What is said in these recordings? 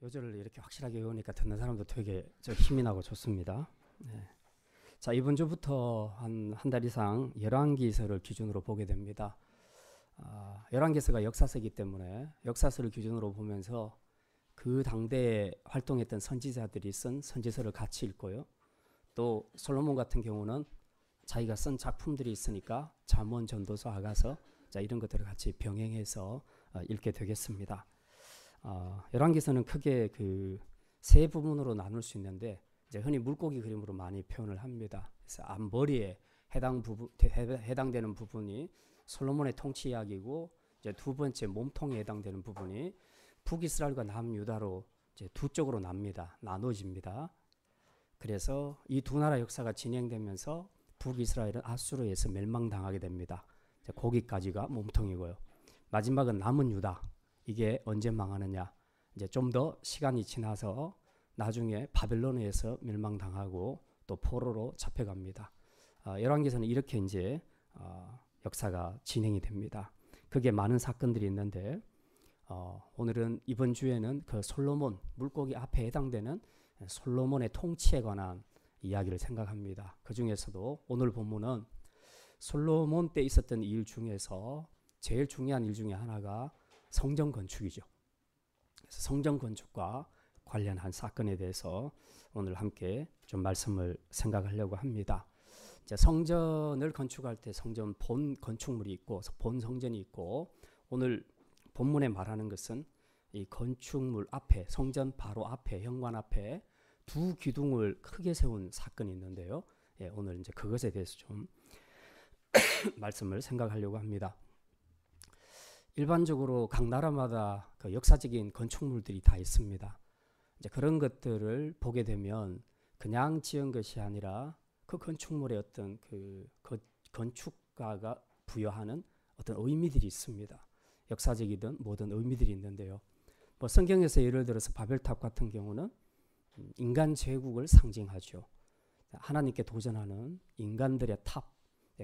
요절을 이렇게 확실하게 외우니까 듣는 사람도 되게 힘이 나고 좋습니다. 네. 자, 이번 주부터 한 달 이상 열왕기서를 기준으로 보게 됩니다. 열왕기서가 역사서이기 때문에 역사서를 기준으로 보면서 그 당대에 활동했던 선지자들이 쓴 선지서를 같이 읽고요. 또 솔로몬 같은 경우는 자기가 쓴 작품들이 있으니까 잠언, 전도서, 아가서, 자, 이런 것들을 같이 병행해서 읽게 되겠습니다. 열왕기서는 크게 그 세 부분으로 나눌 수 있는데, 이제 흔히 물고기 그림으로 많이 표현을 합니다. 그래서 앞머리에 해당되는 부분이 솔로몬의 통치 이야기고, 이제 두 번째 몸통에 해당되는 부분이 북이스라엘과 남유다로 이제 두 쪽으로 나눠집니다. 그래서 이 두 나라 역사가 진행되면서 북이스라엘은 아수르에서 멸망당하게 됩니다. 거기까지가 몸통이고요. 마지막은 남은 유다. 이게 언제 망하느냐? 이제 좀 더 시간이 지나서 나중에 바벨론에서 멸망당하고 또 포로로 잡혀갑니다. 열왕기서는 이렇게 이제 역사가 진행이 됩니다. 그게 많은 사건들이 있는데 오늘은 이번 주에는 그 솔로몬 물고기 앞에 해당되는 솔로몬의 통치에 관한 이야기를 생각합니다. 그 중에서도 오늘 본문은 솔로몬 때 있었던 일 중에서 제일 중요한 일 중에 하나가 성전 건축이죠. 그래서 성전 건축과 관련한 사건에 대해서 오늘 함께 좀 말씀을 생각하려고 합니다. 이제 성전을 건축할 때 성전 본 건축물이 있고 본 성전이 있고, 오늘 본문에 말하는 것은 이 건축물 앞에, 성전 바로 앞에, 현관 앞에 두 기둥을 크게 세운 사건이 있는데요. 오늘 이제 그것에 대해서 좀 말씀을 생각하려고 합니다. 일반적으로 각 나라마다 그 역사적인 건축물들이 다 있습니다. 이제 그런 것들을 보게 되면 그냥 지은 것이 아니라 그 건축물의 어떤 그 건축가가 부여하는 어떤 의미들이 있습니다. 역사적이든 모든 의미들이 있는데요. 뭐 성경에서 예를 들어서 바벨탑 같은 경우는 인간 제국을 상징하죠. 하나님께 도전하는 인간들의 탑,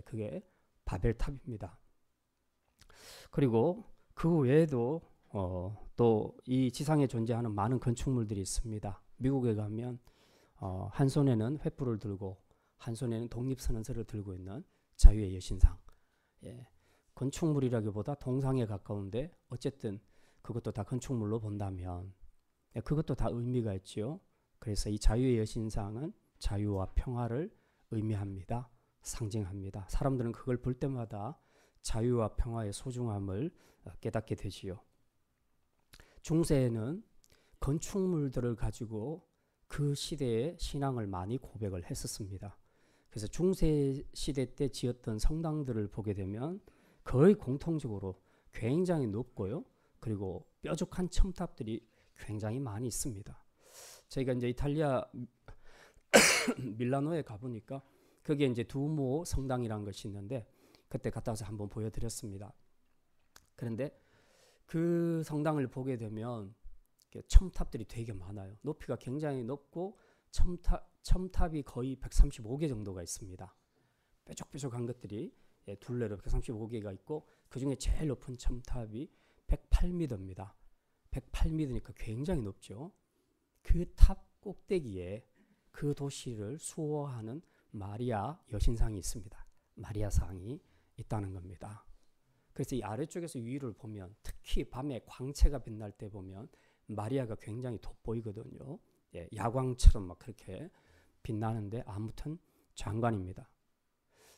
그게 바벨탑입니다. 그리고 그 외에도 또 이 지상에 존재하는 많은 건축물들이 있습니다. 미국에 가면 한 손에는 횃불을 들고 한 손에는 독립선언서를 들고 있는 자유의 여신상. 건축물이라기보다 동상에 가까운데 어쨌든 그것도 다 건축물로 본다면 그것도 다 의미가 있지요. 그래서 이 자유의 여신상은 자유와 평화를 의미합니다. 상징합니다. 사람들은 그걸 볼 때마다 자유와 평화의 소중함을 깨닫게 되지요. 중세에는 건축물들을 가지고 그 시대의 신앙을 많이 고백을 했었습니다. 그래서 중세 시대 때 지었던 성당들을 보게 되면 거의 공통적으로 굉장히 높고요. 그리고 뾰족한 첨탑들이 굉장히 많이 있습니다. 저희가 이제 이탈리아 밀라노에 가보니까 거기에 이제 두모 성당이라는 것이 있는데 그때 갔다 와서 한번 보여드렸습니다. 그런데 그 성당을 보게 되면 첨탑들이 되게 많아요. 높이가 굉장히 높고 첨탑이 거의 135개 정도가 있습니다. 뾰족뾰족한 것들이 둘레로 135개가 있고 그 중에 제일 높은 첨탑이 108m입니다. 108m니까 굉장히 높죠. 그 탑 꼭대기에 그 도시를 수호하는 마리아 여신상이 있습니다. 마리아상이 있다는 겁니다. 그래서 이 아래쪽에서 위를 보면 특히 밤에 광채가 빛날 때 보면 마리아가 굉장히 돋보이거든요. 야광처럼 막 그렇게 빛나는데 아무튼 장관입니다.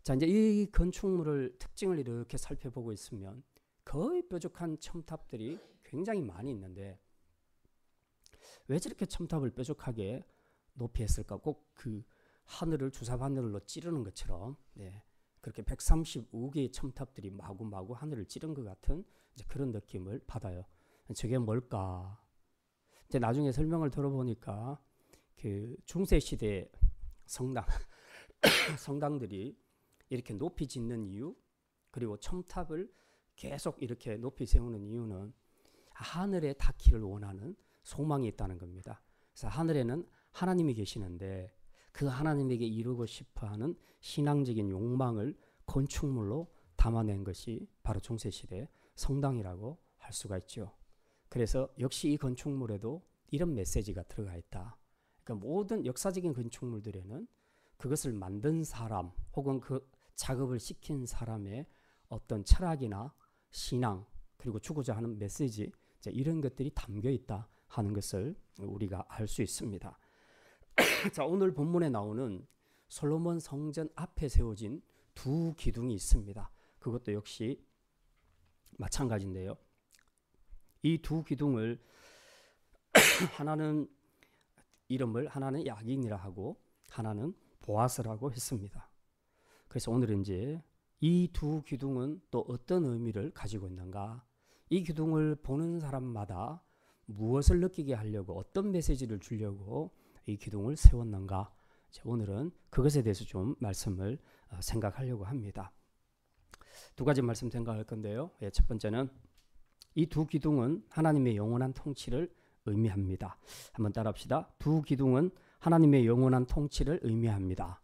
자, 이제 이 건축물을 특징을 이렇게 살펴보고 있으면 거의 뾰족한 첨탑들이 굉장히 많이 있는데 왜 저렇게 첨탑을 뾰족하게 높이 했을까? 꼭 그 하늘을 주사바늘로 찌르는 것처럼 그렇게 135개의 첨탑들이 마구마구 하늘을 찌른 것 같은 이제 그런 느낌을 받아요. 저게 뭘까? 이제 나중에 설명을 들어보니까 그 중세 시대 성당들이 이렇게 높이 짓는 이유, 그리고 첨탑을 계속 이렇게 높이 세우는 이유는 하늘에 닿기를 원하는 소망이 있다는 겁니다. 그래서 하늘에는 하나님이 계시는데 그 하나님에게 이루고 싶어하는 신앙적인 욕망을 건축물로 담아낸 것이 바로 중세시대 성당이라고 할 수가 있죠. 그래서 역시 이 건축물에도 이런 메시지가 들어가 있다. 그러니까 모든 역사적인 건축물들에는 그것을 만든 사람 혹은 그 작업을 시킨 사람의 어떤 철학이나 신앙 그리고 주고자 하는 메시지 이런 것들이 담겨 있다 하는 것을 우리가 알 수 있습니다. 자, 오늘 본문에 나오는 솔로몬 성전 앞에 세워진 두 기둥이 있습니다. 그것도 역시 마찬가지인데요. 이 두 기둥을 하나는 이름을 하나는 야긴이라 하고 하나는 보아스라고 했습니다. 그래서 오늘은 이제 이 두 기둥은 또 어떤 의미를 가지고 있는가? 이 기둥을 보는 사람마다 무엇을 느끼게 하려고 어떤 메시지를 주려고 이 기둥을 세웠는가? 오늘은 그것에 대해서 좀 말씀을 생각하려고 합니다. 두 가지 말씀 생각할 건데요. 첫 번째는 이 두 기둥은 하나님의 영원한 통치를 의미합니다. 한번 따라합시다. 두 기둥은 하나님의 영원한 통치를 의미합니다.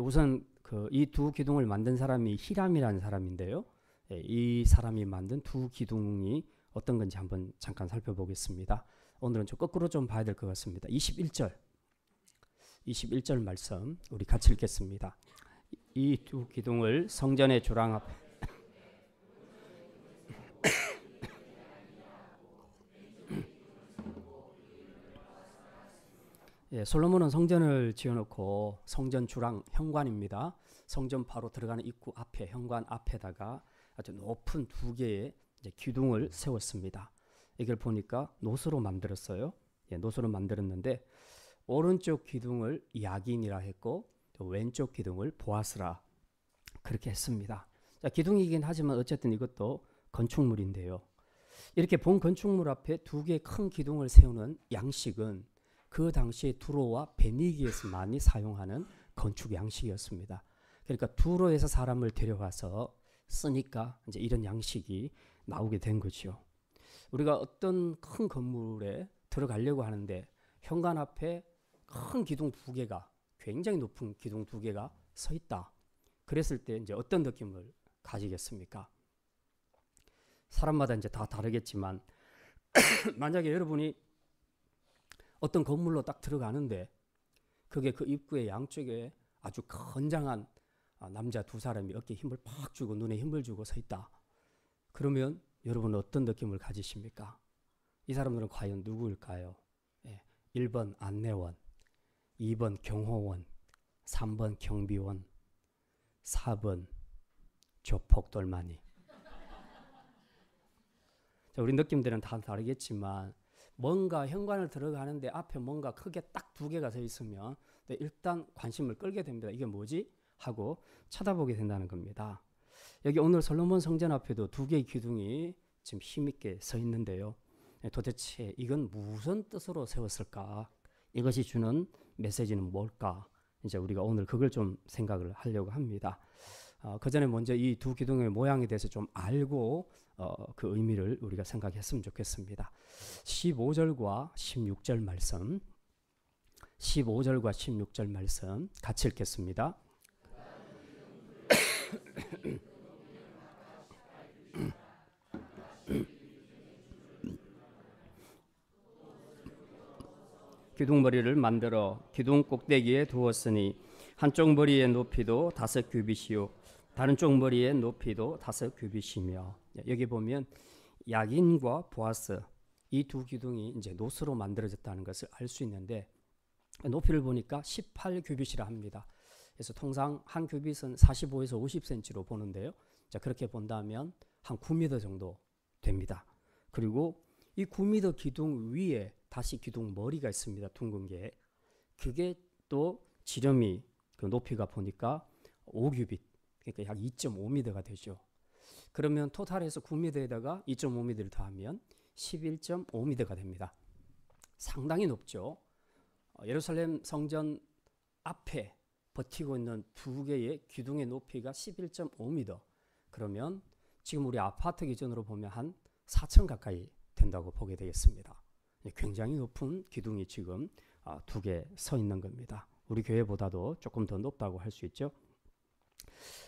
우선 이 두 기둥을 만든 사람이 히람이라는 사람인데요. 이 사람이 만든 두 기둥이 어떤 건지 한번 잠깐 살펴보겠습니다. 오늘은 좀 거꾸로 좀 봐야 될 것 같습니다. 21절 말씀 우리 같이 읽겠습니다. 이 두 기둥을 성전의 주랑 앞에 솔로몬은 성전을 지어놓고 성전 주랑 현관입니다. 성전 바로 들어가는 입구 앞에 현관 앞에다가 아주 높은 두 개의 기둥을 세웠습니다. 이걸 보니까 노수로 만들었어요. 노수로 만들었는데 오른쪽 기둥을 야긴이라 했고 또 왼쪽 기둥을 보아스라 그렇게 했습니다. 자, 기둥이긴 하지만 어쨌든 이것도 건축물인데요. 이렇게 본 건축물 앞에 두 개의 큰 기둥을 세우는 양식은 그 당시에 두로와 베니기에서 많이 사용하는 건축 양식이었습니다. 그러니까 두로에서 사람을 데려가서 쓰니까 이제 이런 양식이 나오게 된 거죠. 우리가 어떤 큰 건물에 들어가려고 하는데 현관 앞에 큰 기둥 두 개가 굉장히 높은 기둥 두 개가 서 있다. 그랬을 때 이제 어떤 느낌을 가지겠습니까? 사람마다 이제 다 다르겠지만 만약에 여러분이 어떤 건물로 딱 들어가는데 그게 그 입구의 양쪽에 아주 건장한 남자 두 사람이 어깨에 힘을 팍 주고 눈에 힘을 주고 서 있다. 그러면 여러분은 어떤 느낌을 가지십니까? 이 사람들은 과연 누구일까요? 1번 안내원, 2번 경호원, 3번 경비원, 4번 조폭돌만이. 우리 느낌들은 다 다르겠지만 뭔가 현관을 들어가는데 앞에 뭔가 크게 딱 두 개가 서 있으면 일단 관심을 끌게 됩니다. 이게 뭐지? 하고 쳐다보게 된다는 겁니다. 여기 오늘 솔로몬 성전 앞에도 두 개의 기둥이 지금 힘있게 서 있는데요. 도대체 이건 무슨 뜻으로 세웠을까? 이것이 주는 메시지는 뭘까? 이제 우리가 오늘 그걸 좀 생각을 하려고 합니다. 그 전에 먼저 이 두 기둥의 모양에 대해서 좀 알고 그 의미를 우리가 생각했으면 좋겠습니다. 15절과 16절 말씀 15절과 16절 말씀 같이 읽겠습니다. 기둥머리를 만들어 기둥 꼭대기에 두었으니 한쪽 머리의 높이도 5규빗이요 다른 쪽 머리의 높이도 5규빗이며. 여기 보면 야긴과 보아스 이 두 기둥이 이제 노스로 만들어졌다는 것을 알 수 있는데 높이를 보니까 18규빗이라 합니다. 그래서 통상 한 규빗은 45에서 50cm로 보는데요. 자, 그렇게 본다면 한 9m 정도 됩니다. 그리고 이 9m 기둥 위에 다시 기둥 머리가 있습니다. 둥근 게. 그게 또 지름이 그 높이가 보니까 5규빗, 그러니까 약 2.5m가 되죠. 그러면 토탈해서 9m에다가 2.5m를 더하면 11.5m가 됩니다. 상당히 높죠. 예루살렘 성전 앞에 버티고 있는 두 개의 기둥의 높이가 11.5m. 그러면 지금 우리 아파트 기준으로 보면 한 4층 가까이 된다고 보게 되겠습니다. 굉장히 높은 기둥이 지금 두 개 서 있는 겁니다. 우리 교회보다도 조금 더 높다고 할 수 있죠.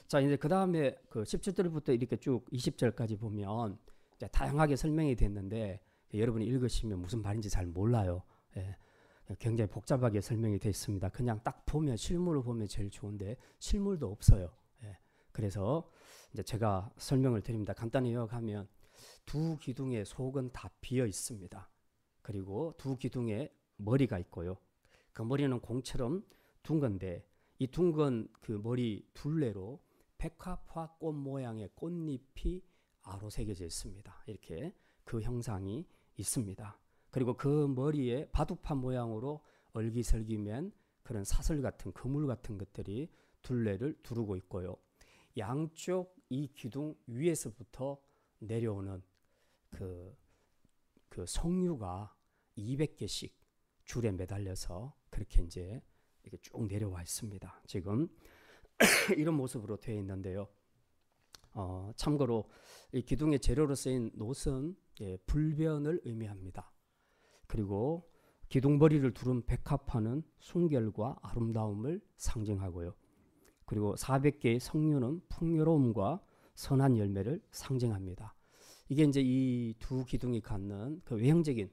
자, 이제 그 다음에 그 17절부터 이렇게 쭉 20절까지 보면 이제 다양하게 설명이 됐는데 여러분이 읽으시면 무슨 말인지 잘 몰라요. 예. 굉장히 복잡하게 설명이 되어 있습니다. 그냥 딱 보면 실물을 보면 제일 좋은데 실물도 없어요. 예. 그래서 이제 제가 설명을 드립니다. 간단히 요약하면 두 기둥의 속은 다 비어 있습니다. 그리고 두 기둥에 머리가 있고요. 그 머리는 공처럼 둥근데 이 둥근 그 머리 둘레로 백합화 꽃 모양의 꽃잎이 아로 새겨져 있습니다. 이렇게 그 형상이 있습니다. 그리고 그 머리에 바둑판 모양으로 얼기설기맨 그런 사슬 같은 그물 같은 것들이 둘레를 두르고 있고요. 양쪽 이 기둥 위에서부터 내려오는 그 석류가 200개씩 줄에 매달려서 그렇게 이제 이렇게 쭉 내려와 있습니다. 지금 이런 모습으로 되어 있는데요. 참고로 이 기둥의 재료로 쓰인 놋은 불변을 의미합니다. 그리고 기둥머리를 두른 백합화는 순결과 아름다움을 상징하고요. 그리고 400개의 석류는 풍요로움과 선한 열매를 상징합니다. 이게 이제 이 두 기둥이 갖는 그 외형적인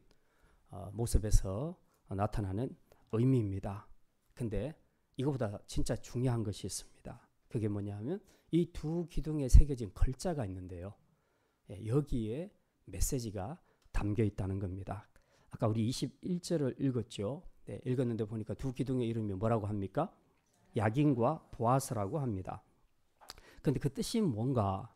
모습에서 나타나는 의미입니다. 근데 이거보다 진짜 중요한 것이 있습니다. 그게 뭐냐면 이 두 기둥에 새겨진 글자가 있는데요. 여기에 메시지가 담겨 있다는 겁니다. 아까 우리 21절을 읽었죠. 네, 읽었는데 보니까 두 기둥의 이름이 뭐라고 합니까? 야긴과 보아스라고 합니다. 근데 그 뜻이 뭔가?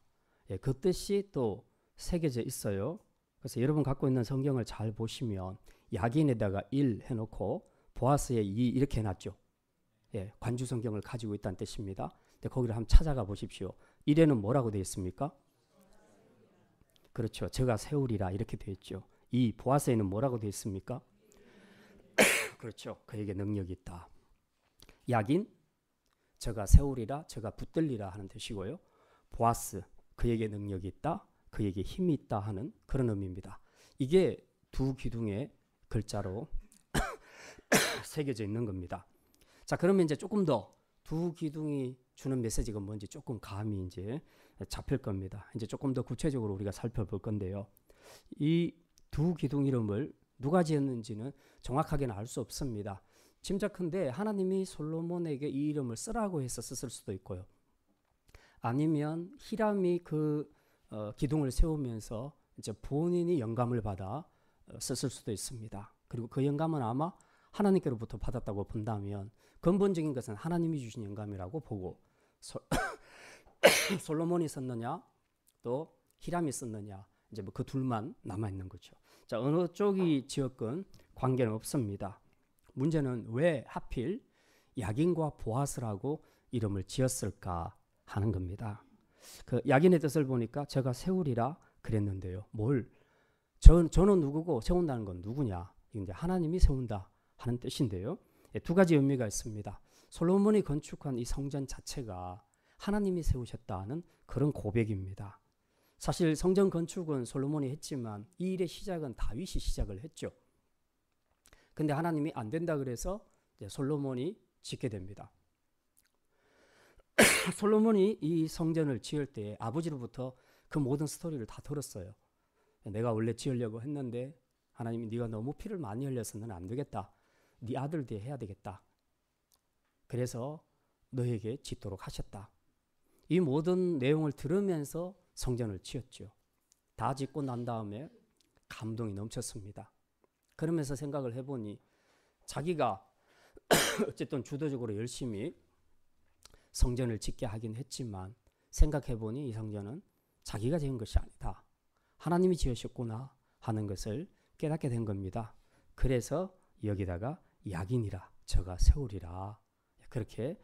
그 뜻이 또 새겨져 있어요. 그래서 여러분 갖고 있는 성경을 잘 보시면 야긴에다가 1 해놓고 보아스에 2 이렇게 해놨죠. 관주 성경을 가지고 있다는 뜻입니다. 근데 거기를 한번 찾아가 보십시오. 1에는 뭐라고 되어 있습니까? 그렇죠. 저가 세우리라 이렇게 되어 있죠. 이 보아스에는 뭐라고 되어 있습니까? 그렇죠. 그에게 능력이 있다. 야긴, 저가 세우리라, 저가 붙들리라 하는 뜻이고요. 보아스, 그에게 능력이 있다, 그에게 힘이 있다 하는 그런 의미입니다. 이게 두 기둥의 글자로 새겨져 있는 겁니다. 자, 그러면 이제 조금 더 두 기둥이 주는 메시지가 뭔지 조금 감이 이제 잡힐 겁니다. 이제 조금 더 구체적으로 우리가 살펴볼 건데요. 이 두 기둥 이름을 누가 지었는지는 정확하게는 알 수 없습니다. 짐작컨대 하나님이 솔로몬에게 이 이름을 쓰라고 해서 썼을 수도 있고요. 아니면 히람이 그 기둥을 세우면서 이제 본인이 영감을 받아 썼을 수도 있습니다. 그리고 그 영감은 아마 하나님께로부터 받았다고 본다면 근본적인 것은 하나님이 주신 영감이라고 보고 솔로몬이 썼느냐 또 히람이 썼느냐 이제 뭐 그 둘만 남아 있는 거죠. 자, 어느 쪽이 지었건 관계는 없습니다. 문제는 왜 하필 야긴과 보아스라고 이름을 지었을까 하는 겁니다. 그 야긴의 뜻을 보니까 제가 세우리라 그랬는데요. 저는 누구고 세운다는 건 누구냐? 이제 하나님이 세운다 하는 뜻인데요. 두 가지 의미가 있습니다. 솔로몬이 건축한 이 성전 자체가 하나님이 세우셨다는 그런 고백입니다. 사실 성전 건축은 솔로몬이 했지만 이 일의 시작은 다윗이 시작을 했죠. 근데 하나님이 안 된다 그래서 이제 솔로몬이 짓게 됩니다. 솔로몬이 이 성전을 지을 때 아버지로부터 그 모든 스토리를 다 들었어요. 내가 원래 지으려고 했는데 하나님이 네가 너무 피를 많이 흘려서는 안 되겠다. 네 아들들이 해야 되겠다. 그래서 너에게 짓도록 하셨다. 이 모든 내용을 들으면서 성전을 지었죠. 다 짓고 난 다음에 감동이 넘쳤습니다. 그러면서 생각을 해보니 자기가 어쨌든 주도적으로 열심히 성전을 짓게 하긴 했지만 생각해보니 이 성전은 자기가 지은 것이 아니다. 하나님이 지으셨구나 하는 것을 깨닫게 된 겁니다. 그래서 여기다가 야긴이라 저가 세우리라 그렇게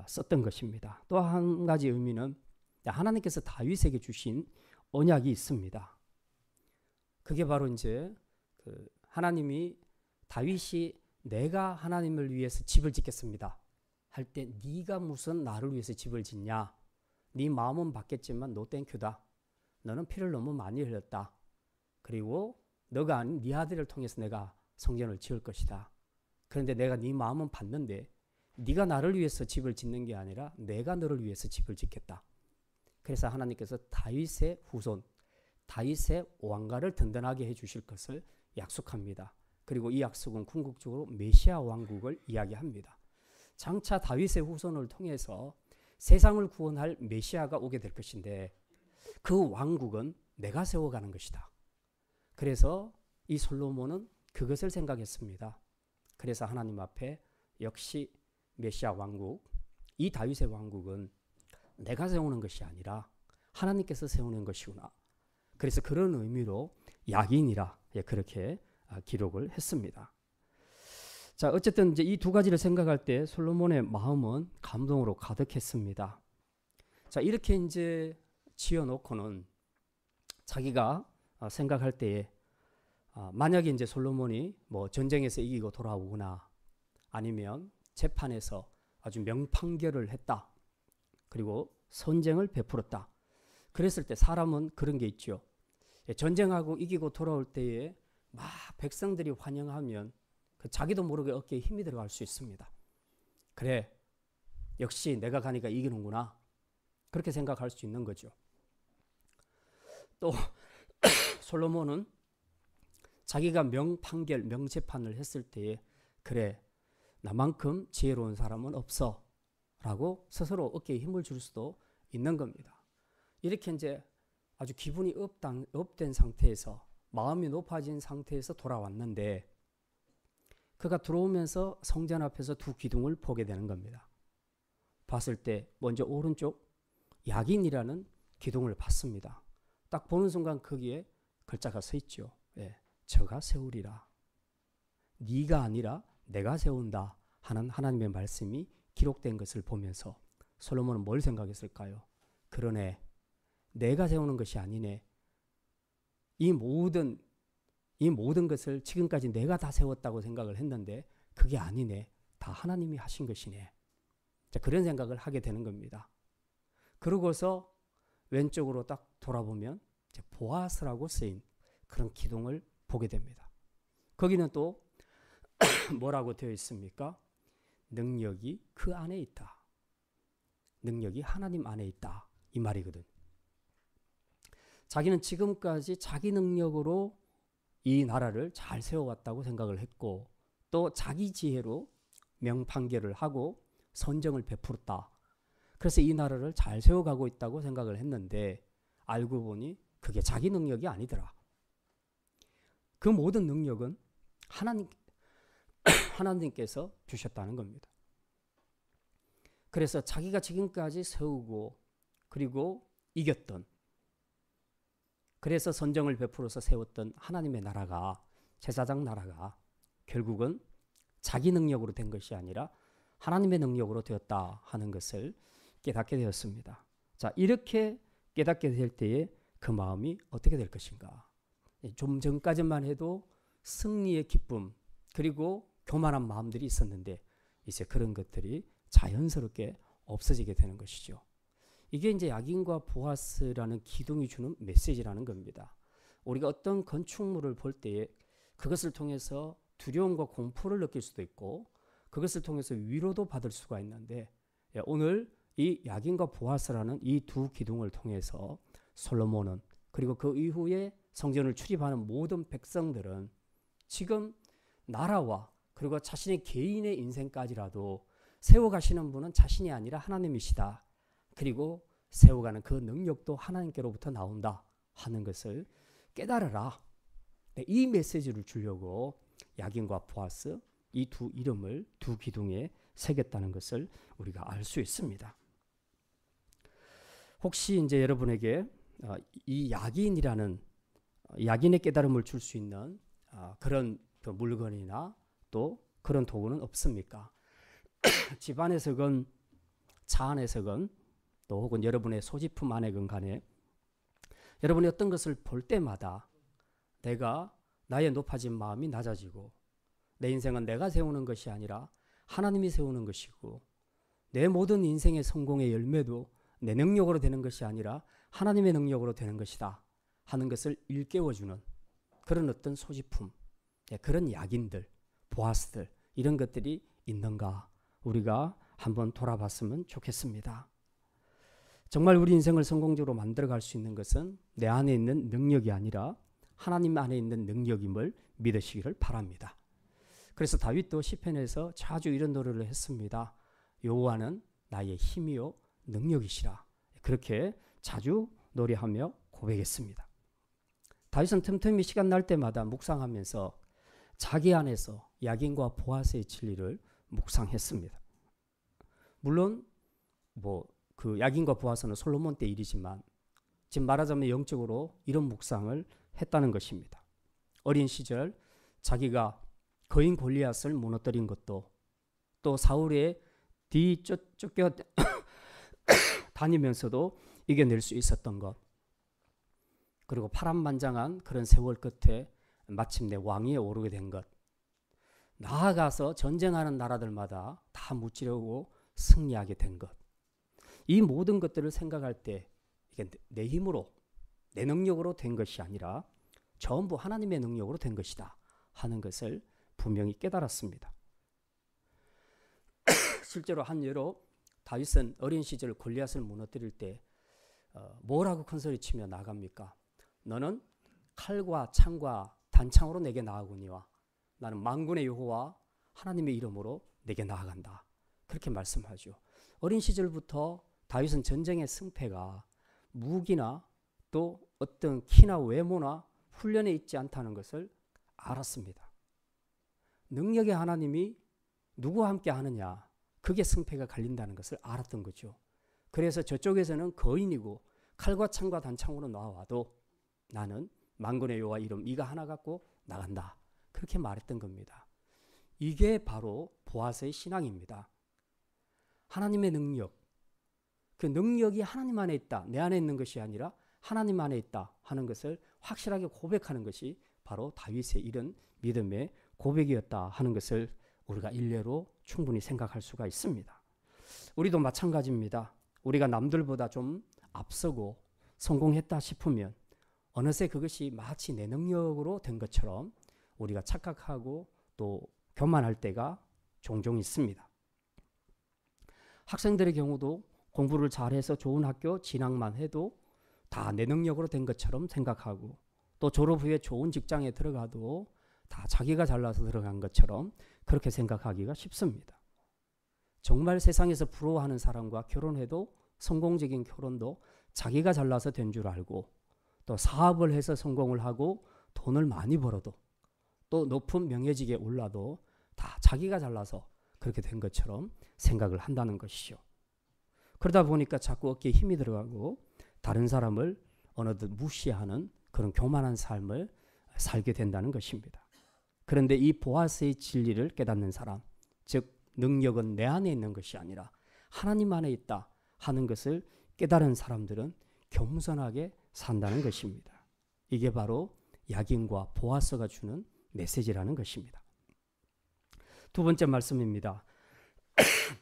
썼던 것입니다. 또 한 가지 의미는 하나님께서 다윗에게 주신 언약이 있습니다. 그게 바로 이제 하나님이 다윗이 내가 하나님을 위해서 집을 짓겠습니다 할 때 네가 무슨 나를 위해서 집을 짓냐? 네 마음은 받겠지만 노 땡큐다. 너는 피를 너무 많이 흘렸다. 그리고 너가 아닌 네 아들을 통해서 내가 성전을 지을 것이다. 그런데 내가 네 마음은 받는데 네가 나를 위해서 집을 짓는 게 아니라 내가 너를 위해서 집을 짓겠다. 그래서 하나님께서 다윗의 후손 다윗의 왕가를 든든하게 해주실 것을 약속합니다. 그리고 이 약속은 궁극적으로 메시아 왕국을 이야기합니다. 장차 다윗의 후손을 통해서 세상을 구원할 메시아가 오게 될 것인데 그 왕국은 내가 세워가는 것이다. 그래서 이 솔로몬은 그것을 생각했습니다. 그래서 하나님 앞에 역시 메시아 왕국, 이 다윗의 왕국은 내가 세우는 것이 아니라 하나님께서 세우는 것이구나. 그래서 그런 의미로 야긴이라 그렇게 기록을 했습니다. 자, 어쨌든 이제 이 두 가지를 생각할 때 솔로몬의 마음은 감동으로 가득했습니다. 자, 이렇게 이제 지어놓고는 자기가 생각할 때에 만약에 이제 솔로몬이 뭐 전쟁에서 이기고 돌아오거나 아니면 재판에서 아주 명판결을 했다. 그리고 선쟁을 베풀었다. 그랬을 때 사람은 그런 게 있죠. 전쟁하고 이기고 돌아올 때에 막 백성들이 환영하면 자기도 모르게 어깨에 힘이 들어갈 수 있습니다. 그래, 역시 내가 가니까 이기는구나. 그렇게 생각할 수 있는 거죠. 또 솔로몬은 자기가 명판결, 명재판을 했을 때에 그래, 나만큼 지혜로운 사람은 없어 라고 스스로 어깨에 힘을 줄 수도 있는 겁니다. 이렇게 이제 아주 기분이 업된 상태에서 마음이 높아진 상태에서 돌아왔는데 그가 들어오면서 성전 앞에서 두 기둥을 보게 되는 겁니다. 봤을 때 먼저 오른쪽 야긴이라는 기둥을 봤습니다. 딱 보는 순간 거기에 글자가 서 있죠. 저가 세우리라. 네가 아니라 내가 세운다 하는 하나님의 말씀이 기록된 것을 보면서 솔로몬은 뭘 생각했을까요? 그러네. 내가 세우는 것이 아니네. 이 모든 것을 지금까지 내가 다 세웠다고 생각을 했는데 그게 아니네. 다 하나님이 하신 것이네. 자, 그런 생각을 하게 되는 겁니다. 그러고서 왼쪽으로 딱 돌아보면 보아스라고 쓰인 그런 기둥을 보게 됩니다. 거기는 또 뭐라고 되어 있습니까? 능력이 그 안에 있다. 능력이 하나님 안에 있다. 이 말이거든. 자기는 지금까지 자기 능력으로 이 나라를 잘 세워왔다고 생각을 했고 또 자기 지혜로 명판결을 하고 선정을 베풀었다. 그래서 이 나라를 잘 세워가고 있다고 생각을 했는데 알고 보니 그게 자기 능력이 아니더라. 그 모든 능력은 하나님께서 주셨다는 겁니다. 그래서 자기가 지금까지 세우고 그리고 이겼던 그래서 선정을 베풀어서 세웠던 하나님의 나라가 제사장 나라가 결국은 자기 능력으로 된 것이 아니라 하나님의 능력으로 되었다 하는 것을 깨닫게 되었습니다. 자, 이렇게 깨닫게 될 때에 그 마음이 어떻게 될 것인가? 좀 전까지만 해도 승리의 기쁨 그리고 교만한 마음들이 있었는데 이제 그런 것들이 자연스럽게 없어지게 되는 것이죠. 이게 이제 야긴과 보아스라는 기둥이 주는 메시지라는 겁니다. 우리가 어떤 건축물을 볼 때에 그것을 통해서 두려움과 공포를 느낄 수도 있고 그것을 통해서 위로도 받을 수가 있는데 오늘 이 야긴과 보아스라는 이 두 기둥을 통해서 솔로몬은 그리고 그 이후에 성전을 출입하는 모든 백성들은 지금 나라와 그리고 자신의 개인의 인생까지라도 세워가시는 분은 자신이 아니라 하나님이시다. 그리고 세워가는 그 능력도 하나님께로부터 나온다 하는 것을 깨달아라. 이 메시지를 주려고 야긴과 보아스 이 두 이름을 두 기둥에 새겼다는 것을 우리가 알 수 있습니다. 혹시 이제 여러분에게 이 야긴이라는 야긴의 깨달음을 줄 수 있는 그런 그 물건이나 또 그런 도구는 없습니까? 집안에서건 차 안에서건 또 혹은 여러분의 소지품 안에건 간에 여러분이 어떤 것을 볼 때마다 내가 나의 높아진 마음이 낮아지고 내 인생은 내가 세우는 것이 아니라 하나님이 세우는 것이고 내 모든 인생의 성공의 열매도 내 능력으로 되는 것이 아니라 하나님의 능력으로 되는 것이다 하는 것을 일깨워주는 그런 어떤 소지품, 그런 야긴들, 보아스들 이런 것들이 있는가 우리가 한번 돌아봤으면 좋겠습니다. 정말 우리 인생을 성공적으로 만들어갈 수 있는 것은 내 안에 있는 능력이 아니라 하나님 안에 있는 능력임을 믿으시기를 바랍니다. 그래서 다윗도 시편에서 자주 이런 노래를 했습니다. 여호와는 나의 힘이요 능력이시라. 그렇게 자주 노래하며 고백했습니다. 다윗은 틈틈이 시간 날 때마다 묵상하면서 자기 안에서 야긴과 보아스의 진리를 묵상했습니다. 물론 그 야긴과 보아스는 솔로몬 때 일이지만 지금 말하자면 영적으로 이런 묵상을 했다는 것입니다. 어린 시절 자기가 거인 골리앗을 무너뜨린 것도, 또 사울의 뒤쫓겨 다니면서도 이겨낼 수 있었던 것, 그리고 파란만장한 그런 세월 끝에 마침내 왕위에 오르게 된 것, 나아가서 전쟁하는 나라들마다 다 무찌르고 승리하게 된 것, 이 모든 것들을 생각할 때 이게 내 힘으로, 내 능력으로 된 것이 아니라 전부 하나님의 능력으로 된 것이다 하는 것을 분명히 깨달았습니다. 실제로 한 예로 다윗은 어린 시절 골리앗을 무너뜨릴 때 뭐라고 큰소리치며 나갑니까? 너는 칼과 창과 단창으로 내게 나아오니와 나는 만군의 여호와 하나님의 이름으로 내게 나아간다. 그렇게 말씀하죠. 어린 시절부터 다윗은 전쟁의 승패가 무기나 또 어떤 키나 외모나 훈련에 있지 않다는 것을 알았습니다. 능력의 하나님이 누구와 함께 하느냐, 그게 승패가 갈린다는 것을 알았던 거죠. 그래서 저쪽에서는 거인이고 칼과 창과 단창으로 나와도 나는 만군의 여호와 이름 이가 하나 갖고 나간다. 그렇게 말했던 겁니다. 이게 바로 보아스의 신앙입니다. 하나님의 능력, 그 능력이 하나님 안에 있다, 내 안에 있는 것이 아니라 하나님 안에 있다 하는 것을 확실하게 고백하는 것이 바로 다윗의 이런 믿음의 고백이었다 하는 것을 우리가 일례로 충분히 생각할 수가 있습니다. 우리도 마찬가지입니다. 우리가 남들보다 좀 앞서고 성공했다 싶으면 어느새 그것이 마치 내 능력으로 된 것처럼 우리가 착각하고 또 교만할 때가 종종 있습니다. 학생들의 경우도 공부를 잘해서 좋은 학교 진학만 해도 다 내 능력으로 된 것처럼 생각하고, 또 졸업 후에 좋은 직장에 들어가도 다 자기가 잘나서 들어간 것처럼 그렇게 생각하기가 쉽습니다. 정말 세상에서 부러워하는 사람과 결혼해도 성공적인 결혼도 자기가 잘나서 된 줄 알고, 또 사업을 해서 성공을 하고 돈을 많이 벌어도, 또 높은 명예직에 올라도 다 자기가 잘나서 그렇게 된 것처럼 생각을 한다는 것이죠. 그러다 보니까 자꾸 어깨에 힘이 들어가고 다른 사람을 어느덧 무시하는 그런 교만한 삶을 살게 된다는 것입니다. 그런데 이 보아스의 진리를 깨닫는 사람, 즉 능력은 내 안에 있는 것이 아니라 하나님 안에 있다 하는 것을 깨달은 사람들은 겸손하게 산다는 것입니다. 이게 바로 야긴과 보아스가 주는 메시지라는 것입니다. 두 번째 말씀입니다.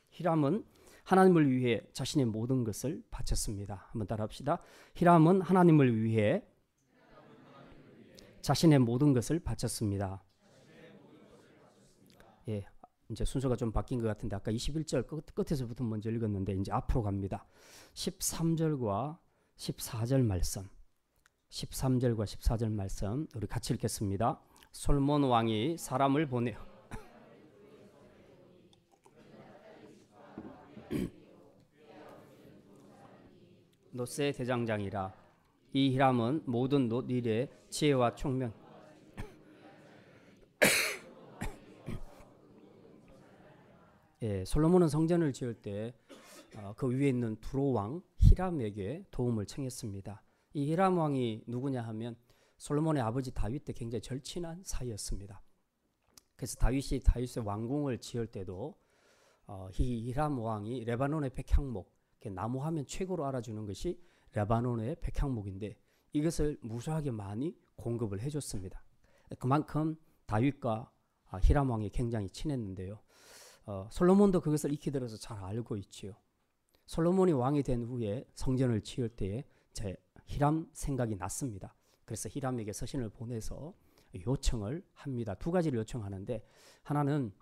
히람은 하나님을 위해 자신의 모든 것을 바쳤습니다. 한번 따라합시다. 히람은 하나님을 위해 자신의 모든 것을 바쳤습니다. 예, 이제 순서가 좀 바뀐 것 같은데 아까 21절 끝에서부터 먼저 읽었는데 이제 앞으로 갑니다. 13절과 14절 말씀, 13절과 14절 말씀 우리 같이 읽겠습니다. 솔몬 왕이 사람을 보내어 놋의 대장장이라. 이 히람은 모든 놋 일에 지혜와 총명 예, 솔로몬은 성전을 지을 때 그 위에 있는 두로 왕 히람에게 도움을 청했습니다. 이 히람 왕이 누구냐 하면 솔로몬의 아버지 다윗 때 굉장히 절친한 사이였습니다. 그래서 다윗의 왕궁을 지을 때도 히람 왕이 레바논의 백향목, 나무 하면 최고로 알아주는 것이 레바논의 백향목인데 이것을 무수하게 많이 공급을 해줬습니다. 그만큼 다윗과 히람 왕이 굉장히 친했는데요. 솔로몬도 그것을 익히 들어서 잘 알고 있지요. 솔로몬이 왕이 된 후에 성전을 지을 때에 히람 생각이 났습니다. 그래서 히람에게 서신을 보내서 요청을 합니다. 두 가지를 요청하는데, 하나는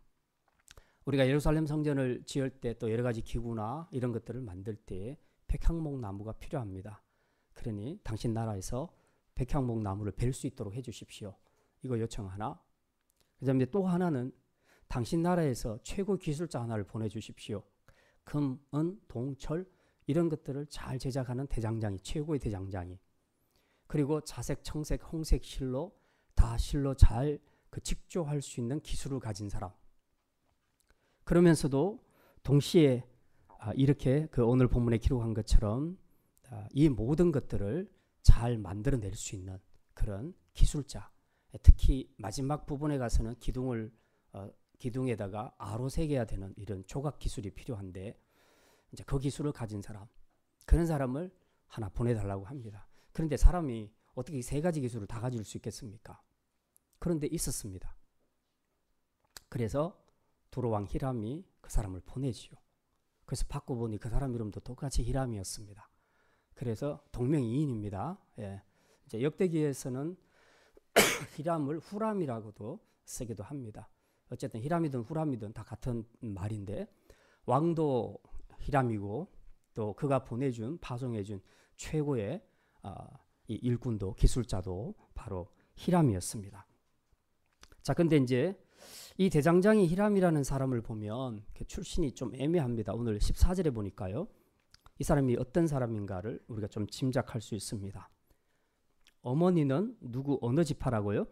우리가 예루살렘 성전을 지을 때 또 여러 가지 기구나 이런 것들을 만들 때 백향목 나무가 필요합니다. 그러니 당신 나라에서 백향목 나무를 벨 수 있도록 해주십시오. 이거 요청 하나. 그 다음에 또 하나는 당신 나라에서 최고 기술자 하나를 보내주십시오. 금, 은, 동, 철 이런 것들을 잘 제작하는 대장장이, 최고의 대장장이. 그리고 자색, 청색, 홍색 실로 다 실로 잘 직조할 수 있는 기술을 가진 사람. 그러면서도 동시에 이렇게 오늘 본문에 기록한 것처럼 이 모든 것들을 잘 만들어낼 수 있는 그런 기술자. 특히 마지막 부분에 가서는 기둥에다가 아로 새겨야 되는 이런 조각 기술이 필요한데 이제 그 기술을 가진 사람, 그런 사람을 하나 보내달라고 합니다. 그런데 사람이 어떻게 세 가지 기술을 다 가질 수 있겠습니까? 그런데 있었습니다. 그래서 두로왕 히람이 그 사람을 보내지요. 그래서 바꿔보니 그 사람 이름도 똑같이 히람이었습니다. 그래서 동명이인입니다. 예. 이제 역대기에서는 히람을 후람이라고도 쓰기도 합니다. 어쨌든 히람이든 후람이든 다 같은 말인데 왕도 히람이고 또 그가 파송해준 최고의 이 일꾼도 기술자도 바로 히람이었습니다. 자, 근데 이제 이 대장장이 히람이라는 사람을 보면 출신이 좀 애매합니다. 오늘 14절에 보니까요. 이 사람이 어떤 사람인가를 우리가 좀 짐작할 수 있습니다. 어머니는 어느 지파라고요?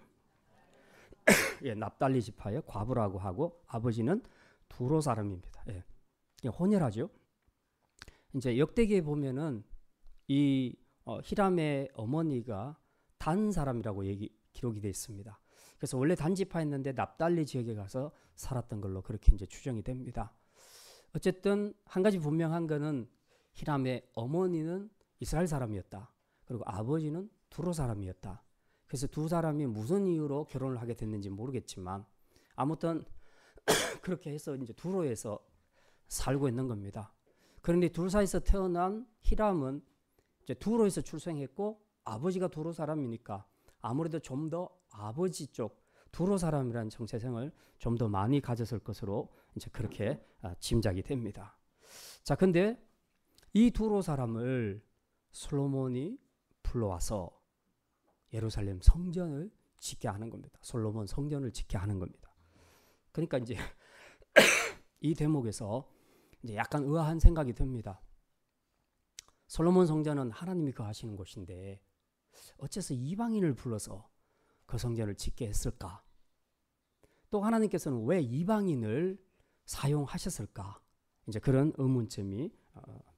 예, 납달리 지파의 과부라고 하고 아버지는 두로 사람입니다. 예, 혼혈하죠. 이제 역대기에 보면은 이 히람의 어머니가 단 사람이라고 기록이 되어 있습니다. 그래서 원래 단 지파였는데 납달리 지역에 가서 살았던 걸로 그렇게 이제 추정이 됩니다. 어쨌든 한 가지 분명한 거는 히람의 어머니는 이스라엘 사람이었다. 그리고 아버지는 두로 사람이었다. 그래서 두 사람이 무슨 이유로 결혼을 하게 됐는지 모르겠지만 아무튼 그렇게 해서 이제 두로에서 살고 있는 겁니다. 그런데 둘 사이에서 태어난 히람은 이제 두로에서 출생했고 아버지가 두로 사람이니까 아무래도 좀 더 아버지 쪽 두로 사람이라는 정체성을 좀 더 많이 가졌을 것으로 이제 그렇게 짐작이 됩니다. 자, 근데 이 두로 사람을 솔로몬이 불러와서 예루살렘 성전을 짓게 하는 겁니다. 솔로몬 성전을 짓게 하는 겁니다. 그러니까 이제 이 대목에서 이제 약간 의아한 생각이 듭니다. 솔로몬 성전은 하나님이 거하시는 곳인데 어째서 이방인을 불러서 그 성전을 짓게 했을까? 또 하나님께서는 왜 이방인을 사용하셨을까? 이제 그런 의문점이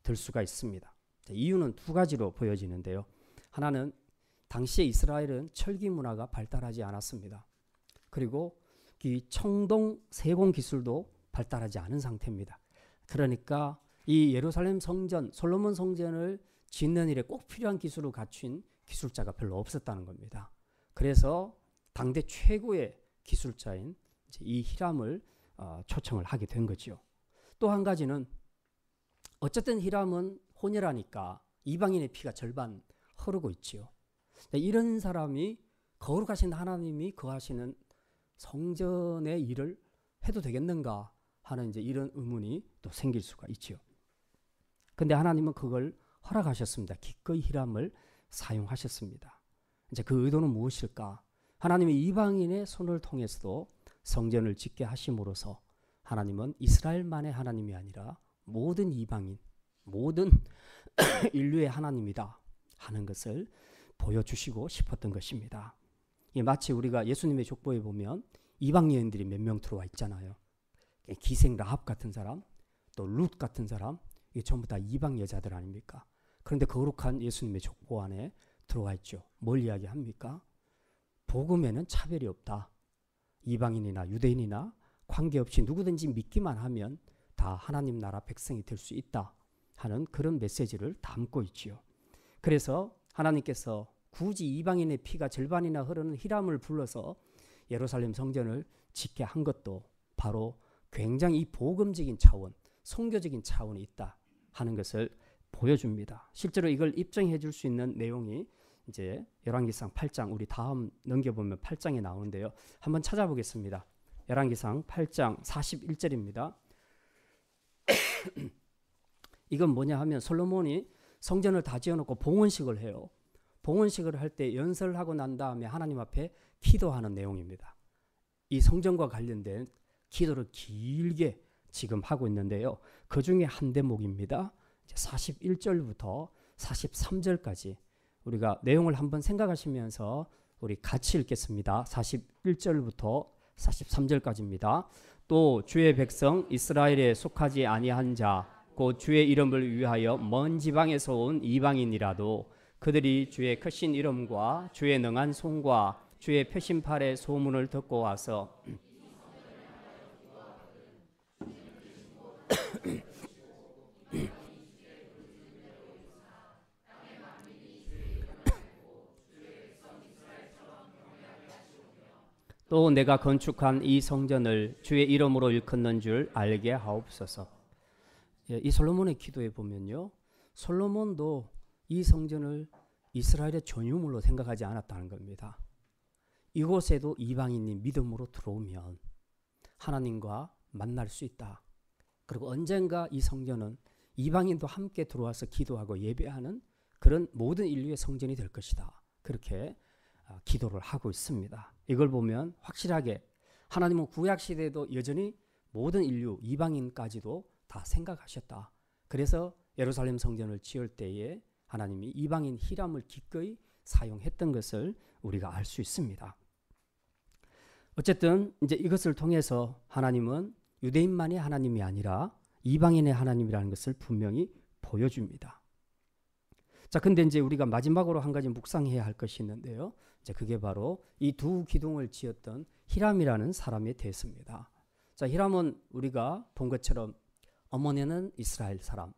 들 수가 있습니다. 이유는 두 가지로 보여지는데요. 하나는 당시에 이스라엘은 철기 문화가 발달하지 않았습니다. 그리고 이 청동 세공 기술도 발달하지 않은 상태입니다. 그러니까 이 예루살렘 성전, 솔로몬 성전을 짓는 일에 꼭 필요한 기술을 갖춘 기술자가 별로 없었다는 겁니다. 그래서 당대 최고의 기술자인 이 히람을 초청을 하게 된 거죠. 또 한 가지는 어쨌든 히람은 혼혈하니까 이방인의 피가 절반 흐르고 있지요. 이런 사람이 거룩하신 하나님이 거하시는 성전의 일을 해도 되겠는가 하는 이제 이런 의문이 또 생길 수가 있지요. 근데 하나님은 그걸 허락하셨습니다. 기꺼이 히람을 사용하셨습니다. 이제 그 의도는 무엇일까? 하나님이 이방인의 손을 통해서도 성전을 짓게 하심으로써 하나님은 이스라엘만의 하나님이 아니라 모든 이방인, 모든 인류의 하나님이다 하는 것을 보여주시고 싶었던 것입니다. 마치 우리가 예수님의 족보에 보면 이방 여인들이 몇 명 들어와 있잖아요. 기생 라합 같은 사람, 또 룻 같은 사람, 이게 전부 다 이방 여자들 아닙니까? 그런데 거룩한 예수님의 족보 안에 들어와 있죠. 뭘 이야기합니까? 복음에는 차별이 없다. 이방인이나 유대인이나 관계없이 누구든지 믿기만 하면 다 하나님 나라 백성이 될 수 있다 하는 그런 메시지를 담고 있지요. 그래서 하나님께서 굳이 이방인의 피가 절반이나 흐르는 히람을 불러서 예루살렘 성전을 짓게 한 것도 바로 굉장히 복음적인 차원, 선교적인 차원이 있다 하는 것을 보여줍니다. 실제로 이걸 입증해 줄 수 있는 내용이 이제 열왕기상 8장, 우리 다음 넘겨보면 8장에 나오는데요. 한번 찾아보겠습니다. 열왕기상 8장 41절입니다. 이건 뭐냐 하면 솔로몬이 성전을 다 지어놓고 봉헌식을 해요. 봉헌식을 할 때 연설하고 난 다음에 하나님 앞에 기도하는 내용입니다. 이 성전과 관련된 기도를 길게 지금 하고 있는데요. 그 중에 한 대목입니다. 41절부터 43절까지 우리가 내용을 한번 생각하시면서 우리 같이 읽겠습니다. 41절부터 43절까지입니다. 또 주의 백성 이스라엘에 속하지 아니한 자 곧 주의 이름을 위하여 먼 지방에서 온 이방인이라도 그들이 주의 크신 이름과 주의 능한 손과 주의 표심팔의 소문을 듣고 와서 또 내가 건축한 이 성전을 주의 이름으로 일컫는 줄 알게 하옵소서. 이 솔로몬의 기도에 보면요, 솔로몬도 이 성전을 이스라엘의 전유물로 생각하지 않았다는 겁니다. 이곳에도 이방인이 믿음으로 들어오면 하나님과 만날 수 있다. 그리고 언젠가 이 성전은 이방인도 함께 들어와서 기도하고 예배하는 그런 모든 인류의 성전이 될 것이다. 그렇게 기도를 하고 있습니다. 이걸 보면 확실하게 하나님은 구약시대에도 여전히 모든 인류 이방인까지도 다 생각하셨다. 그래서 예루살렘 성전을 지을 때에 하나님이 이방인 히람을 기꺼이 사용했던 것을 우리가 알 수 있습니다. 어쨌든 이제 이것을 통해서 하나님은 유대인만의 하나님이 아니라 이방인의 하나님이라는 것을 분명히 보여줍니다. 자, 근데 이제 우리가 마지막으로 한 가지 묵상해야 할 것이 있는데요. 이제 그게 바로 이 두 기둥을 지었던 히람이라는 사람에 대해서입니다. 자, 히람은 우리가 본 것처럼 어머니는 이스라엘 사람,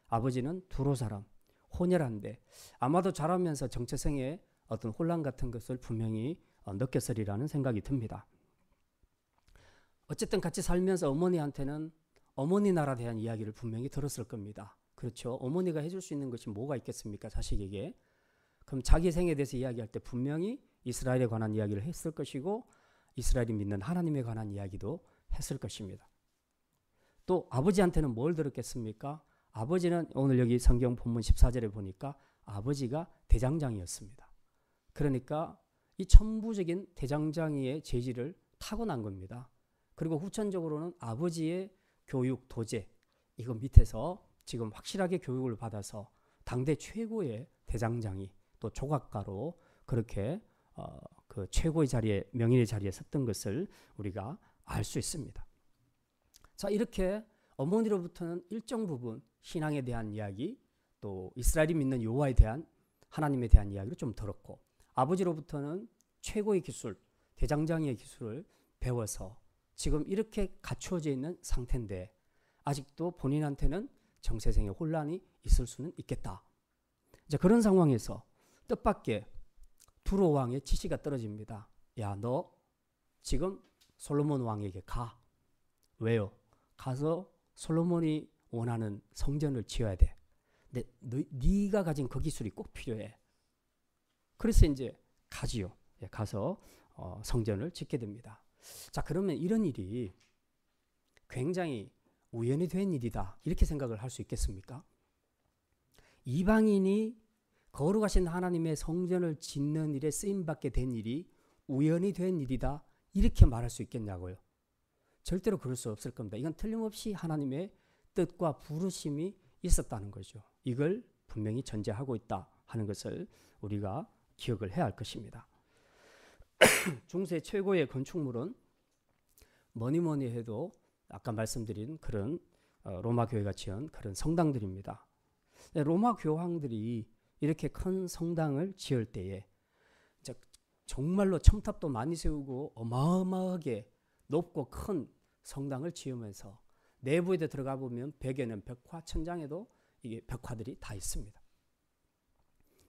아버지는 두로 사람, 혼혈한데 아마도 자라면서 정체성의 어떤 혼란 같은 것을 분명히 느꼈으리라는 생각이 듭니다. 어쨌든 같이 살면서 어머니한테는 어머니 나라에 대한 이야기를 분명히 들었을 겁니다. 그렇죠. 어머니가 해줄 수 있는 것이 뭐가 있겠습니까? 자식에게. 그럼 자기 생에 대해서 이야기할 때 분명히 이스라엘에 관한 이야기를 했을 것이고 이스라엘이 믿는 하나님에 관한 이야기도 했을 것입니다. 또 아버지한테는 뭘 들었겠습니까? 아버지는 오늘 여기 성경 본문 14절에 보니까 아버지가 대장장이였습니다. 그러니까 이 천부적인 대장장이의 재질을 타고난 겁니다. 그리고 후천적으로는 아버지의 교육, 도제 이거 밑에서 지금 확실하게 교육을 받아서 당대 최고의 대장장이 또 조각가로 그렇게 그 최고의 자리에 명인의 자리에 섰던 것을 우리가 알 수 있습니다. 자, 이렇게 어머니로부터는 일정 부분 신앙에 대한 이야기 또 이스라엘이 믿는 여호와에 대한 하나님에 대한 이야기를 좀 들었고 아버지로부터는 최고의 기술, 대장장이의 기술을 배워서 지금 이렇게 갖추어져 있는 상태인데 아직도 본인한테는 정세생의 혼란이 있을 수는 있겠다. 이제 그런 상황에서 뜻밖의 두로 왕의 지시가 떨어집니다. 야, 너 지금 솔로몬 왕에게 가. 왜요? 가서 솔로몬이 원하는 성전을 지어야 돼. 근데 네가 가진 그 기술이 꼭 필요해. 그래서 이제 가지요. 가서 성전을 짓게 됩니다. 자, 그러면 이런 일이 굉장히 우연히 된 일이다. 이렇게 생각을 할 수 있겠습니까? 이방인이 거룩하신 하나님의 성전을 짓는 일에 쓰임받게 된 일이 우연히 된 일이다. 이렇게 말할 수 있겠냐고요. 절대로 그럴 수 없을 겁니다. 이건 틀림없이 하나님의 뜻과 부르심이 있었다는 거죠. 이걸 분명히 전제하고 있다 하는 것을 우리가 기억을 해야 할 것입니다. 중세 최고의 건축물은 뭐니 해도 아까 말씀드린 그런 로마 교회가 지은 그런 성당들입니다. 로마 교황들이 이렇게 큰 성당을 지을 때에 정말로 첨탑도 많이 세우고 어마어마하게 높고 큰 성당을 지으면서 내부에 들어가 보면 벽에는 벽화, 천장에도 이게 벽화들이 다 있습니다.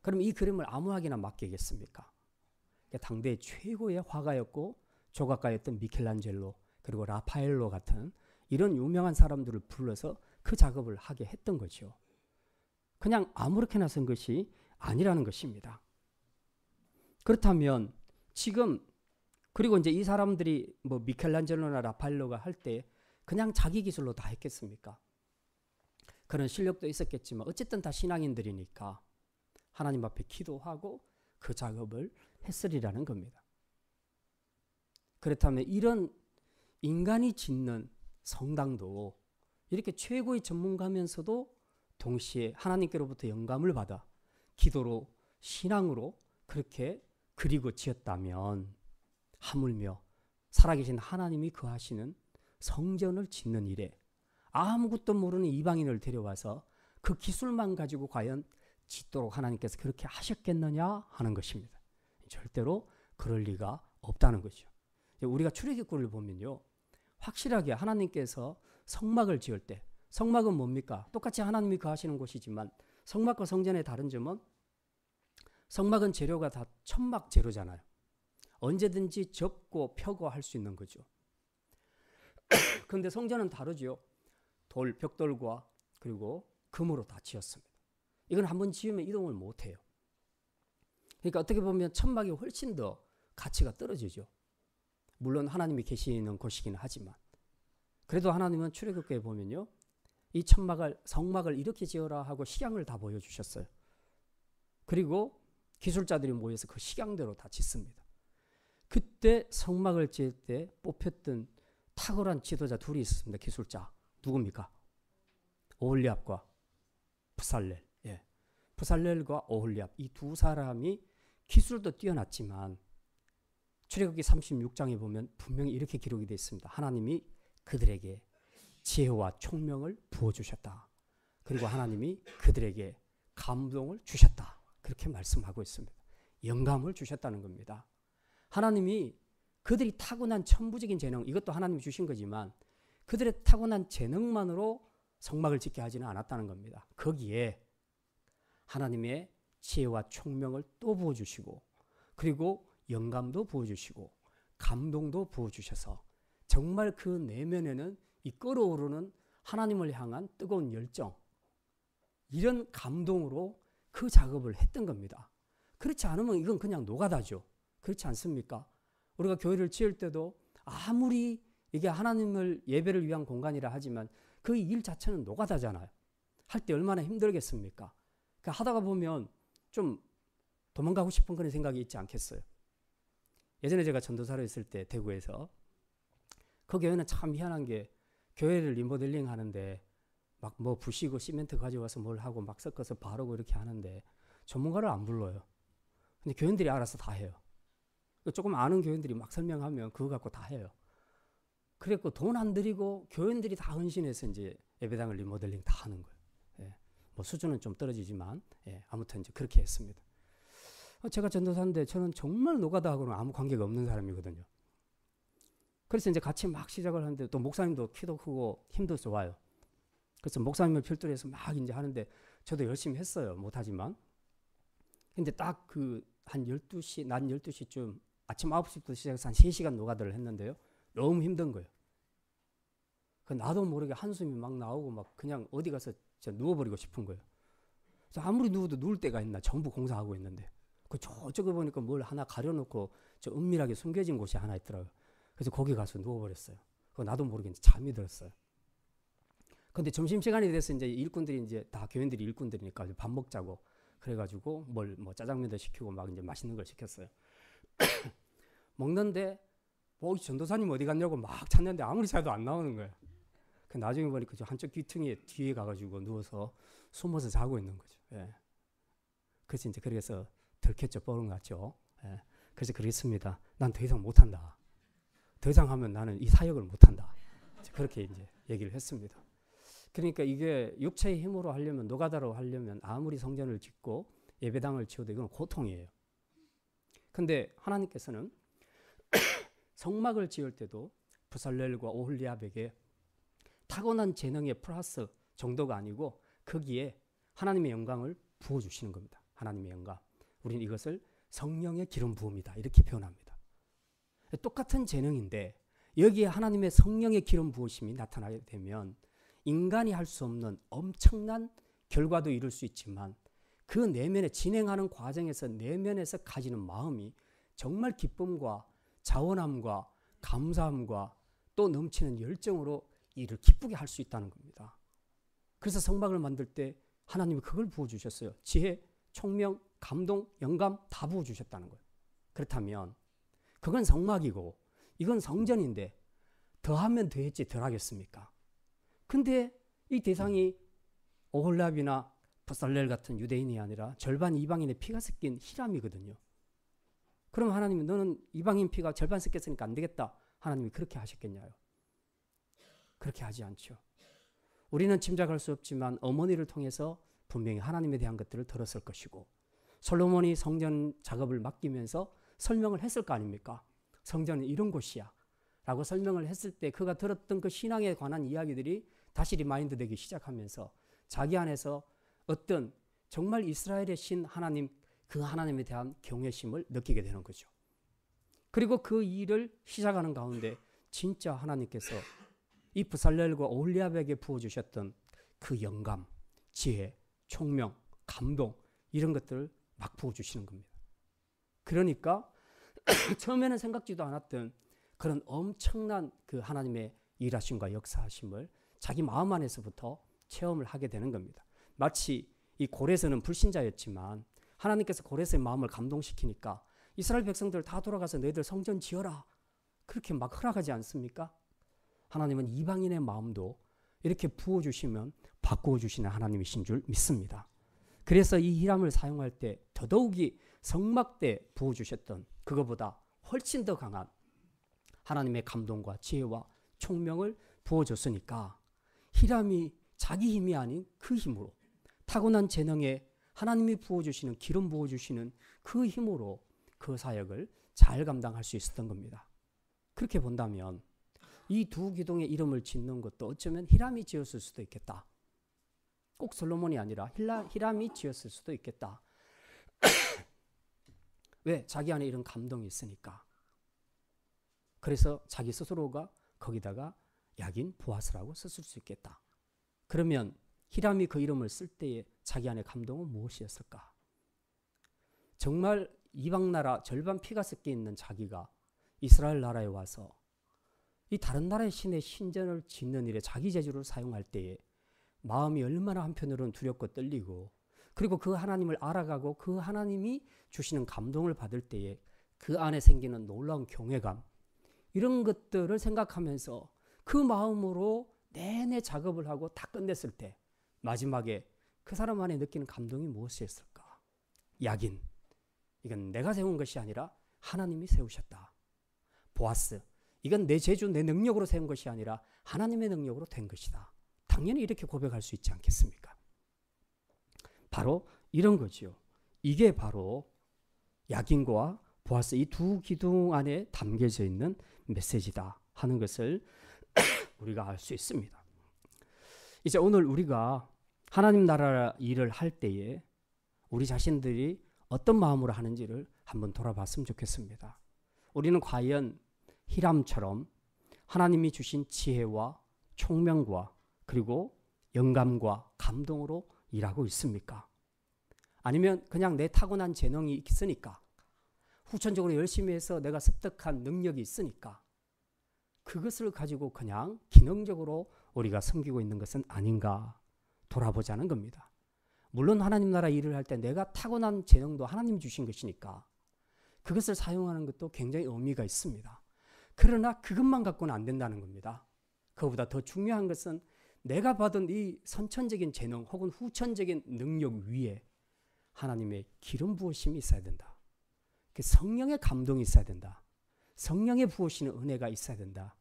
그럼 이 그림을 아무에게나 맡기겠습니까? 당대 최고의 화가였고 조각가였던 미켈란젤로 그리고 라파엘로 같은 이런 유명한 사람들을 불러서 그 작업을 하게 했던 거죠. 그냥 아무렇게나 쓴 것이 아니라는 것입니다. 그렇다면 지금 그리고 이제 이 사람들이 뭐 미켈란젤로나 라파엘로가 할 때 그냥 자기 기술로 다 했겠습니까? 그런 실력도 있었겠지만 어쨌든 다 신앙인들이니까 하나님 앞에 기도하고 그 작업을 했으리라는 겁니다. 그렇다면 이런 인간이 짓는 성당도 이렇게 최고의 전문가면서도 동시에 하나님께로부터 영감을 받아 기도로 신앙으로 그렇게 그리고 지었다면 하물며 살아계신 하나님이 거하시는 성전을 짓는 일에 아무것도 모르는 이방인을 데려와서 그 기술만 가지고 과연 짓도록 하나님께서 그렇게 하셨겠느냐 하는 것입니다. 절대로 그럴 리가 없다는 거죠. 우리가 출애굽기를 보면요, 확실하게 하나님께서 성막을 지을 때, 성막은 뭡니까? 똑같이 하나님이 거하시는 곳이지만 성막과 성전의 다른 점은 성막은 재료가 다 천막 재료잖아요. 언제든지 접고 펴고 할 수 있는 거죠. 그런데 성전은 다르죠. 돌, 벽돌과 그리고 금으로 다 지었습니다. 이건 한번 지으면 이동을 못해요. 그러니까 어떻게 보면 천막이 훨씬 더 가치가 떨어지죠. 물론 하나님이 계시는 곳이긴 하지만 그래도 하나님은 출애굽기에 보면요, 이 천막을, 성막을 이렇게 지어라 하고 식양을 다 보여주셨어요. 그리고 기술자들이 모여서 그 식양대로 다 짓습니다. 그때 성막을 지을 때 뽑혔던 탁월한 지도자 둘이 있었습니다. 기술자. 누굽니까? 오홀리압과 부살렐. 예. 부살렐과 오홀리압, 이 두 사람이 기술도 뛰어났지만 출애굽기 36장에 보면 분명히 이렇게 기록이 되어 있습니다. 하나님이 그들에게 지혜와 총명을 부어주셨다. 그리고 하나님이 그들에게 감동을 주셨다. 그렇게 말씀하고 있습니다. 영감을 주셨다는 겁니다. 하나님이 그들이 타고난 천부적인 재능, 이것도 하나님이 주신 거지만 그들의 타고난 재능만으로 성막을 짓게 하지는 않았다는 겁니다. 거기에 하나님의 지혜와 총명을 또 부어주시고 그리고 영감도 부어주시고 감동도 부어주셔서 정말 그 내면에는 이 끓어오르는 하나님을 향한 뜨거운 열정, 이런 감동으로 그 작업을 했던 겁니다. 그렇지 않으면 이건 그냥 노가다죠. 그렇지 않습니까? 우리가 교회를 지을 때도 아무리 이게 하나님을 예배를 위한 공간이라 하지만 그 일 자체는 노가다잖아요. 할 때 얼마나 힘들겠습니까? 그러니까 하다가 보면 좀 도망가고 싶은 그런 생각이 있지 않겠어요? 예전에 제가 전도사로 있을 때 대구에서 그 교회는 참 희한한 게 교회를 리모델링 하는데 막 뭐 부시고 시멘트 가져와서 뭘 하고 막 섞어서 바르고 이렇게 하는데 전문가를 안 불러요. 근데 교인들이 알아서 다 해요. 조금 아는 교인들이 막 설명하면 그거 갖고 다 해요. 그랬고 돈 안 들이고 교인들이 다 헌신해서 이제 예배당을 리모델링 다 하는 거예요. 예. 뭐 수준은 좀 떨어지지만 아무튼 이제 그렇게 했습니다. 제가 전도사인데 저는 정말 노가다하고는 아무 관계가 없는 사람이거든요. 그래서 이제 같이 막 시작을 하는데 또 목사님도 키도 크고 힘도 좋아요. 그래서 목사님을 필두로 해서 막 이제 하는데 저도 열심히 했어요. 못하지만. 근데 딱 그 한 12시, 낮 12시쯤 아침 9시부터 시작해서 한 3시간 노가다를 했는데요. 너무 힘든 거예요. 나도 모르게 한숨이 막 나오고 막 그냥 어디 가서 진짜 누워버리고 싶은 거예요. 그래서 아무리 누워도 누울 때가 있나, 전부 공사하고 있는데. 저쪽에 보니까 뭘 하나 가려놓고 저 은밀하게 숨겨진 곳이 하나 있더라고요. 그래서 거기 가서 누워버렸어요. 나도 모르게 잠이 들었어요. 근데 점심시간이 돼서 이제 일꾼들이 이제 다 교인들이 일꾼들이니까 밥 먹자고 그래가지고 뭐 짜장면도 시키고 막 이제 맛있는 걸 시켰어요. 먹는데 전도사님 어디 갔냐고 막 찾는데 아무리 찾아도 안 나오는 거예요. 나중에 보니까 저 한쪽 귀퉁이 뒤에 가가지고 누워서 숨어서 자고 있는 거죠. 예. 그래서 이제 그래서 들켰죠. 뻔한 것 같죠. 예. 그래서 그랬습니다. 난 더 이상 못한다. 더 이상 하면 나는 이 사역을 못한다. 그렇게 이제 얘기를 했습니다. 그러니까 이게 육체의 힘으로 하려면, 노가다로 하려면 아무리 성전을 짓고 예배당을 지어도 이건 고통이에요. 근데 하나님께서는 성막을 지을 때도 부살렐과 오홀리압에게 타고난 재능의 플러스 정도가 아니고 거기에 하나님의 영광을 부어주시는 겁니다. 하나님의 영광. 우리는 이것을 성령의 기름 부음이다 이렇게 표현합니다. 똑같은 재능인데 여기에 하나님의 성령의 기름 부으심이 나타나게 되면 인간이 할 수 없는 엄청난 결과도 이룰 수 있지만 그 내면에 진행하는 과정에서 내면에서 가지는 마음이 정말 기쁨과 자원함과 감사함과 또 넘치는 열정으로 일을 기쁘게 할 수 있다는 겁니다. 그래서 성막을 만들 때 하나님이 그걸 부어주셨어요. 지혜, 총명, 감동, 영감 다 부어주셨다는 거예요. 그렇다면 그건 성막이고 이건 성전인데 더하면 더했지 덜하겠습니까? 근데 이 대상이 오홀랍이나 부살렐 같은 유대인이 아니라 절반 이방인의 피가 섞인 히람이거든요. 그럼 하나님이 너는 이방인 피가 절반 섞였으니까 안 되겠다. 하나님이 그렇게 하셨겠냐요? 그렇게 하지 않죠. 우리는 짐작할 수 없지만 어머니를 통해서 분명히 하나님에 대한 것들을 들었을 것이고 솔로몬이 성전 작업을 맡기면서 설명을 했을 거 아닙니까? 성전은 이런 곳이야 라고 설명을 했을 때 그가 들었던 그 신앙에 관한 이야기들이 다시 리마인드 되기 시작하면서 자기 안에서 어떤 정말 이스라엘의 신 하나님, 그 하나님에 대한 경외심을 느끼게 되는 거죠. 그리고 그 일을 시작하는 가운데 진짜 하나님께서 이 부살렐과 오홀리압에게 부어주셨던 그 영감, 지혜, 총명, 감동 이런 것들을 막 부어주시는 겁니다. 그러니까 처음에는 생각지도 않았던 그런 엄청난 그 하나님의 일하심과 역사하심을 자기 마음 안에서부터 체험을 하게 되는 겁니다. 마치 이 고레스는 불신자였지만 하나님께서 고레스의 마음을 감동시키니까 이스라엘 백성들 다 돌아가서 너희들 성전 지어라 그렇게 막 허락하지 않습니까? 하나님은 이방인의 마음도 이렇게 부어주시면 바꾸어주시는 하나님이신 줄 믿습니다. 그래서 이 히람을 사용할 때 더더욱이 성막 때 부어주셨던 그거보다 훨씬 더 강한 하나님의 감동과 지혜와 총명을 부어줬으니까 히람이 자기 힘이 아닌 그 힘으로 타고난 재능에 하나님이 부어주시는 기름 부어주시는 그 힘으로 그 사역을 잘 감당할 수 있었던 겁니다. 그렇게 본다면 이 두 기둥의 이름을 짓는 것도 어쩌면 히람이 지었을 수도 있겠다. 꼭 솔로몬이 아니라 히람이 지었을 수도 있겠다. 왜? 자기 안에 이런 감동이 있으니까. 그래서 자기 스스로가 거기다가 약인 보아스라고 썼을 수 있겠다. 그러면 히람이 그 이름을 쓸 때에 자기 안에 감동은 무엇이었을까? 정말 이방 나라 절반 피가 섞여 있는 자기가 이스라엘 나라에 와서 이 다른 나라의 신의 신전을 짓는 일에 자기 재주를 사용할 때에 마음이 얼마나 한편으로는 두렵고 떨리고 그리고 그 하나님을 알아가고 그 하나님이 주시는 감동을 받을 때에 그 안에 생기는 놀라운 경외감 이런 것들을 생각하면서 그 마음으로 내내 작업을 하고 다 끝냈을 때 마지막에 그 사람 안에 느끼는 감동이 무엇이었을까? 약인, 이건 내가 세운 것이 아니라 하나님이 세우셨다. 보아스, 이건 내 재주, 내 능력으로 세운 것이 아니라 하나님의 능력으로 된 것이다. 당연히 이렇게 고백할 수 있지 않겠습니까? 바로 이런 거지요. 이게 바로 약인과 보아스 이 두 기둥 안에 담겨져 있는 메시지다 하는 것을 우리가 알 수 있습니다. 이제 오늘 우리가 하나님 나라 일을 할 때에 우리 자신들이 어떤 마음으로 하는지를 한번 돌아봤으면 좋겠습니다. 우리는 과연 히람처럼 하나님이 주신 지혜와 총명과 그리고 영감과 감동으로 일하고 있습니까? 아니면 그냥 내 타고난 재능이 있으니까 후천적으로 열심히 해서 내가 습득한 능력이 있으니까 그것을 가지고 그냥 기능적으로 우리가 섬기고 있는 것은 아닌가 돌아보자는 겁니다. 물론 하나님 나라 일을 할 때 내가 타고난 재능도 하나님이 주신 것이니까 그것을 사용하는 것도 굉장히 의미가 있습니다. 그러나 그것만 갖고는 안 된다는 겁니다. 그보다 더 중요한 것은 내가 받은 이 선천적인 재능 혹은 후천적인 능력 위에 하나님의 기름 부으심이 있어야 된다. 성령의 감동이 있어야 된다. 성령의 부으시는 은혜가 있어야 된다.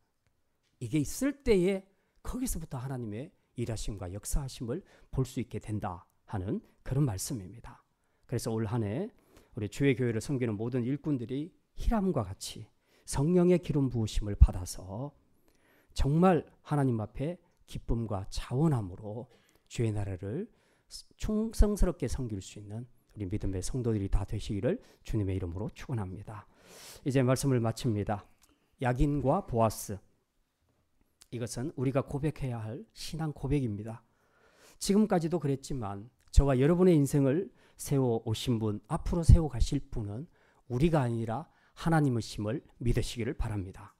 이게 있을 때에 거기서부터 하나님의 일하심과 역사하심을 볼 수 있게 된다 하는 그런 말씀입니다. 그래서 올 한 해 우리 주의 교회를 섬기는 모든 일꾼들이 히람과 같이 성령의 기름 부으심을 받아서 정말 하나님 앞에 기쁨과 자원함으로 주의 나라를 충성스럽게 섬길 수 있는 우리 믿음의 성도들이 다 되시기를 주님의 이름으로 축원합니다. 이제 말씀을 마칩니다. 약인과 보아스, 이것은 우리가 고백해야 할 신앙 고백입니다. 지금까지도 그랬지만 저와 여러분의 인생을 세워오신 분, 앞으로 세워가실 분은 우리가 아니라 하나님이심을 믿으시기를 바랍니다.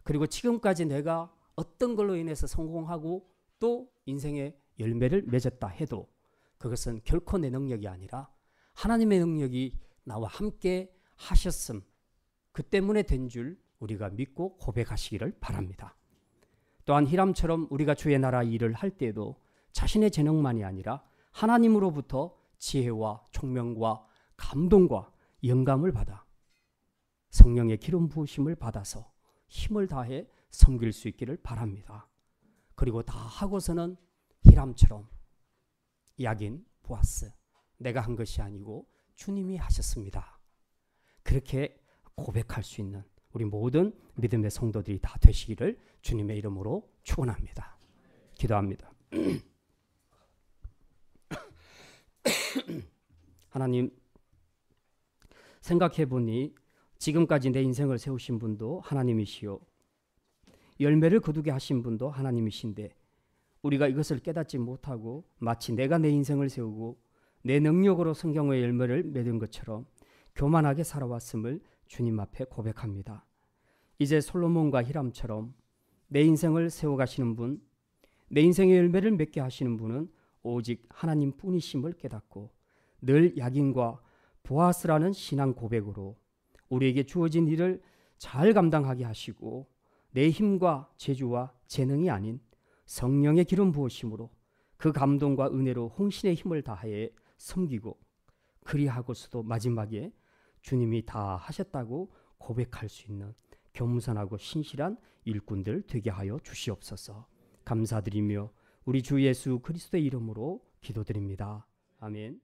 그리고 지금까지 내가 어떤 걸로 인해서 성공하고 또 인생에 열매를 맺었다 해도 그것은 결코 내 능력이 아니라 하나님의 능력이 나와 함께 하셨음, 그 때문에 된 줄 우리가 믿고 고백하시기를 바랍니다. 또한 히람처럼 우리가 주의 나라 일을 할 때에도 자신의 재능만이 아니라 하나님으로부터 지혜와 총명과 감동과 영감을 받아 성령의 기름 부으심을 받아서 힘을 다해 섬길 수 있기를 바랍니다. 그리고 다 하고서는 히람처럼 약인 보아스, 내가 한 것이 아니고 주님이 하셨습니다. 그렇게 고백할 수 있는 우리 모든 믿음의 성도들이 다 되시기를 주님의 이름으로 축원합니다. 기도합니다. 하나님, 생각해보니 지금까지 내 인생을 세우신 분도 하나님이시요 열매를 거두게 하신 분도 하나님이신데 우리가 이것을 깨닫지 못하고 마치 내가 내 인생을 세우고 내 능력으로 성경의 열매를 맺은 것처럼 교만하게 살아왔음을 주님 앞에 고백합니다. 이제 솔로몬과 히람처럼 내 인생을 세워가시는 분, 내 인생의 열매를 맺게 하시는 분은 오직 하나님뿐이심을 깨닫고 늘 약인과 보아스라는 신앙 고백으로 우리에게 주어진 일을 잘 감당하게 하시고 내 힘과 재주와 재능이 아닌 성령의 기름 부으심으로 그 감동과 은혜로 홍신의 힘을 다해 섬기고 그리하고서도 마지막에 주님이 다 하셨다고 고백할 수 있는 겸손하고 신실한 일꾼들 되게 하여 주시옵소서. 감사드리며 우리 주 예수 그리스도의 이름으로 기도드립니다. 아멘.